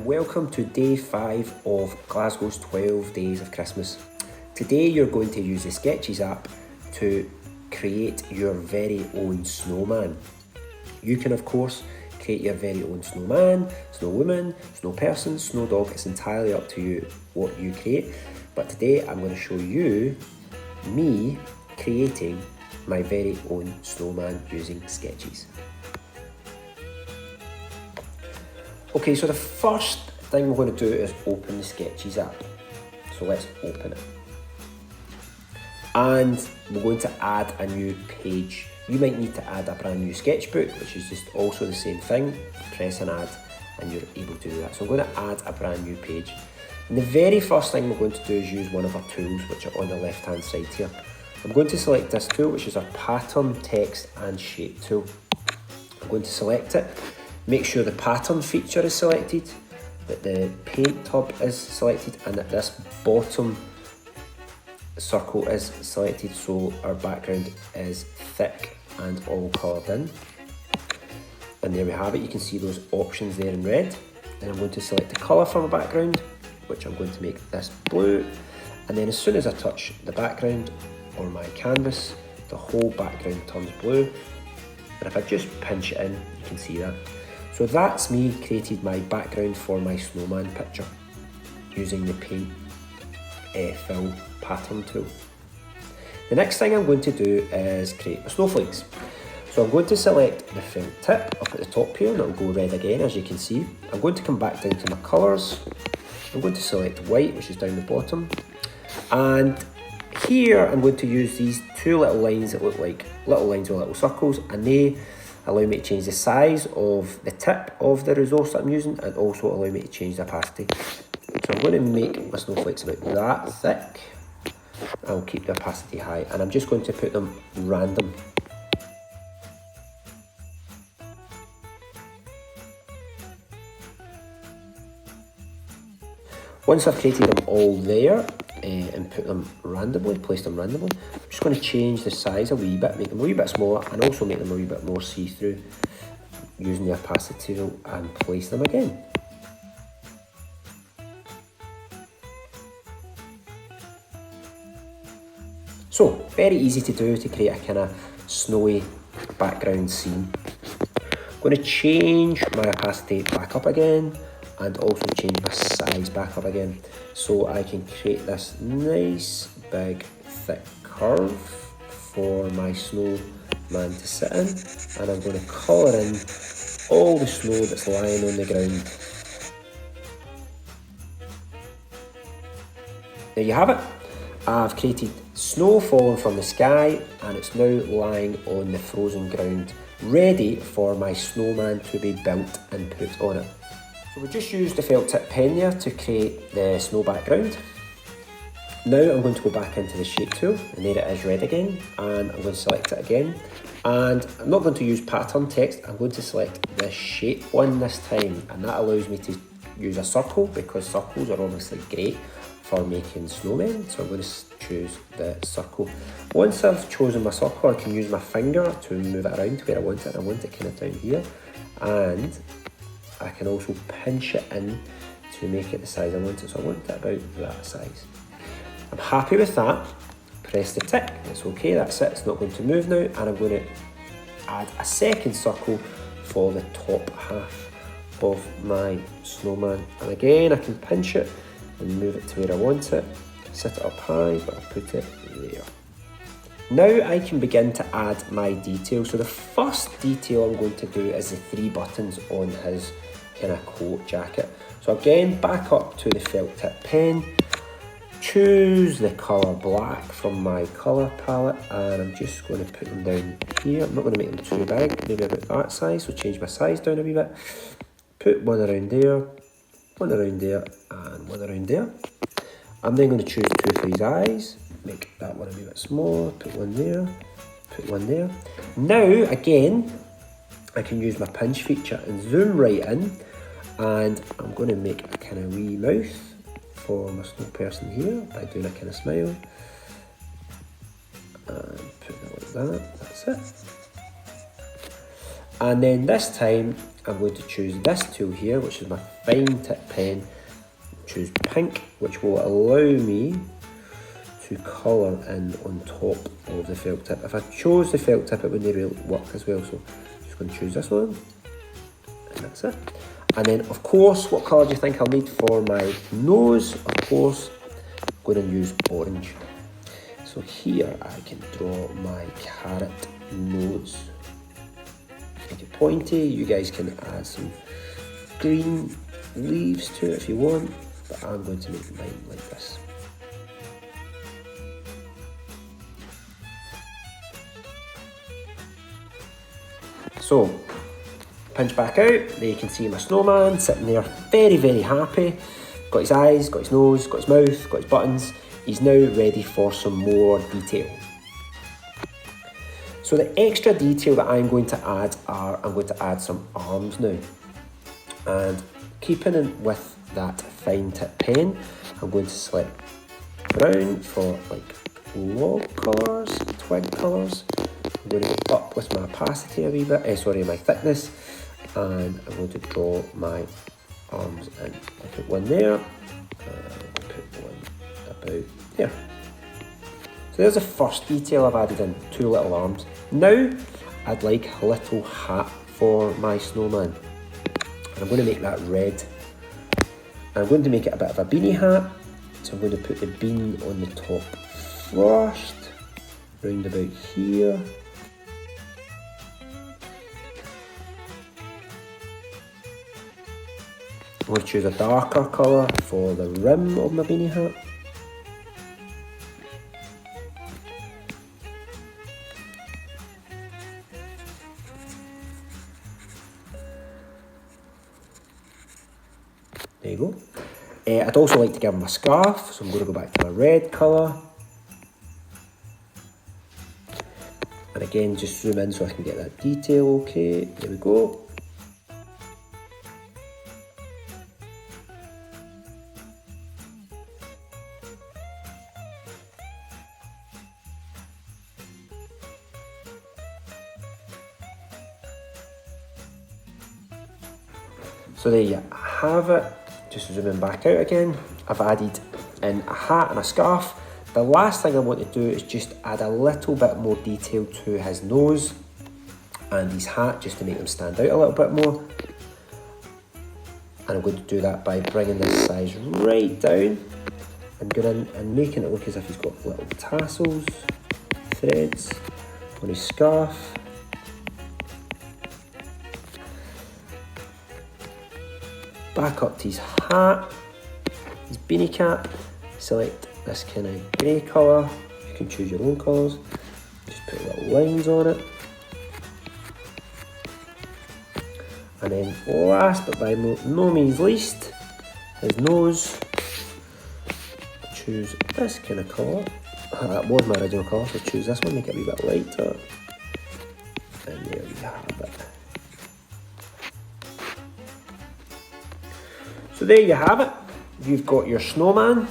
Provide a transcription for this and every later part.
welcome to day 5 of Glasgow's 12 days of Christmas. Today you're going to use the Sketches app to create your very own snowman. You can of course create your very own snowman, snow woman, snow person, snow dog. It's entirely up to you what you create, but today I'm going to show you me creating my very own snowman using Sketches. Okay, so the first thing we're going to do is open the Sketches app. So let's open it. And we're going to add a new page. You might need to add a brand new sketchbook, which is just also the same thing. Press and add and you're able to do that. So I'm going to add a brand new page. And the very first thing we're going to do is use one of our tools, which are on the left hand side here. I'm going to select this tool, which is our pattern, text and shape tool. I'm going to select it. Make sure the pattern feature is selected, that the paint tub is selected, and that this bottom circle is selected so our background is thick and all coloured in. And there we have it, you can see those options there in red. Then I'm going to select the colour for my background, which I'm going to make this blue. And then as soon as I touch the background or my canvas, the whole background turns blue. And if I just pinch it in, you can see that. So that's me created my background for my snowman picture using the paint fill pattern tool. The next thing I'm going to do is create my snowflakes. So I'm going to select the felt tip up at the top here, and it'll go red again, as you can see. I'm going to come back down to my colours. I'm going to select white, which is down the bottom. And here I'm going to use these two little lines that look like little lines with little circles, and they allow me to change the size of the tip of the resource that I'm using, and also allow me to change the opacity. So I'm going to make my snowflakes about that thick. I'll keep the opacity high, and I'm just going to put them random. Once I've created them all there and put them randomly, placed them randomly, I'm just going to change the size a wee bit, make them a wee bit smaller, and also make them a wee bit more see-through using the opacity tool, and place them again. So, very easy to do to create a kind of snowy background scene. I'm going to change my opacity back up again, and also change my size back up again, so I can create this nice big thick curve for my snowman to sit in. And I'm going to colour in all the snow that's lying on the ground. There you have it. I've created snow falling from the sky, and it's now lying on the frozen ground, ready for my snowman to be built and put on it. So we just used the felt tip pen there to create the snow background. Now I'm going to go back into the shape tool, and there it is red again, and I'm going to select it again. And I'm not going to use pattern text, I'm going to select the shape one this time, and that allows me to use a circle, because circles are obviously great for making snowmen. So I'm going to choose the circle. Once I've chosen my circle, I can use my finger to move it around to where I want it. I want it kind of down here, and I can also pinch it in to make it the size I want it. So I want it about that size. I'm happy with that. Press the tick, it's okay, that's it, it's not going to move now. And I'm going to add a second circle for the top half of my snowman. And again, I can pinch it and move it to where I want it. Set it up high, but I'll put it there. Now I can begin to add my detail. So the first detail I'm going to do is the 3 buttons on his kind of coat jacket. So again, back up to the felt tip pen, choose the colour black from my colour palette, and I'm just going to put them down here. I'm not going to make them too big, maybe about that size, so change my size down a wee bit. Put one around there, one around there, and one around there. I'm then going to choose 2 for his eyes, make that one a wee bit smaller, put one there, put one there. Now, again, I can use my pinch feature and zoom right in, and I'm going to make a kind of wee mouth for my snow person here by doing a kind of smile. And put that like that, that's it. And then this time I'm going to choose this tool here, which is my fine tip pen. Choose pink, which will allow me to colour in on top of the felt tip. If I chose the felt tip, it wouldn't really work as well, so I'm just going to choose this one, and that's it. And then, of course, what colour do you think I'll need for my nose? Of course, I'm going to use orange. So here I can draw my carrot nose. Make it pointy. You guys can add some green leaves to it if you want, but I'm going to make mine like this. So, pinch back out, there you can see my snowman sitting there very, very happy. Got his eyes, got his nose, got his mouth, got his buttons. He's now ready for some more detail. So the extra detail that I'm going to add I'm going to add some arms now. And keeping in with that fine tip pen, I'm going to select brown for like log colours, twig colours. I'm going to go up with my opacity a wee bit, my thickness, and I'm going to draw my arms in. I'll put one there, and I'll put one about there. So there's the first detail I've added in, 2 little arms. Now, I'd like a little hat for my snowman. And I'm going to make that red. I'm going to make it a bit of a beanie hat, so I'm going to put the bean on the top first, round about here. I'm going to choose a darker colour for the rim of my beanie hat. There you go. I'd also like to give him a scarf, so I'm going to go back to my red colour. And again, just zoom in so I can get that detail okay. There we go. So there you have it. Just zooming back out again, I've added in a hat and a scarf. The last thing I want to do is just add a little bit more detail to his nose and his hat, just to make them stand out a little bit more. And I'm going to do that by bringing this size right down and going in and making it look as if he's got little tassels, threads on his scarf. Back up to his hat, his beanie cap, select this kind of grey colour. You can choose your own colours, just put little lines on it. And then last but by no means least, his nose. Choose this kind of colour. That was my original colour, so choose this one, make it a wee bit lighter. And there we have it. So there you have it. You've got your snowman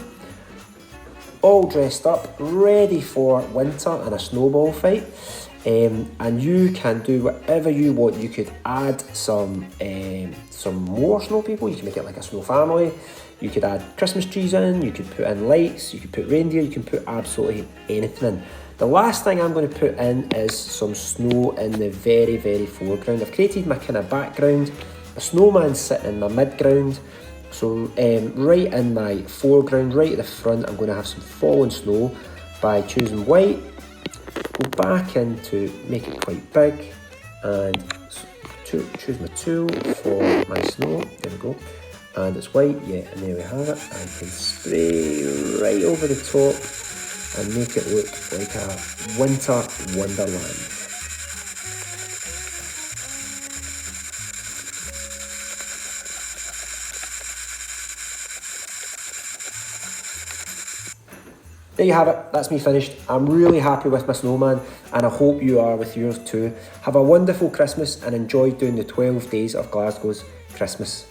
all dressed up, ready for winter and a snowball fight. And you can do whatever you want. You could add some more snow people. You can make it like a snow family. You could add Christmas trees in. You could put in lights. You could put reindeer. You can put absolutely anything in. The last thing I'm going to put in is some snow in the very, very foreground. I've created my kind of background. The snowman's sitting in my midground. So right in my foreground, right at the front, I'm going to have some fallen snow by choosing white. Go back in to make it quite big and choose my tool for my snow. There we go. And it's white, yeah, and there we have it. I can spray right over the top and make it look like a winter wonderland. There you have it, that's me finished. I'm really happy with my snowman and I hope you are with yours too. Have a wonderful Christmas and enjoy doing the 12 days of Glasgow's Christmas.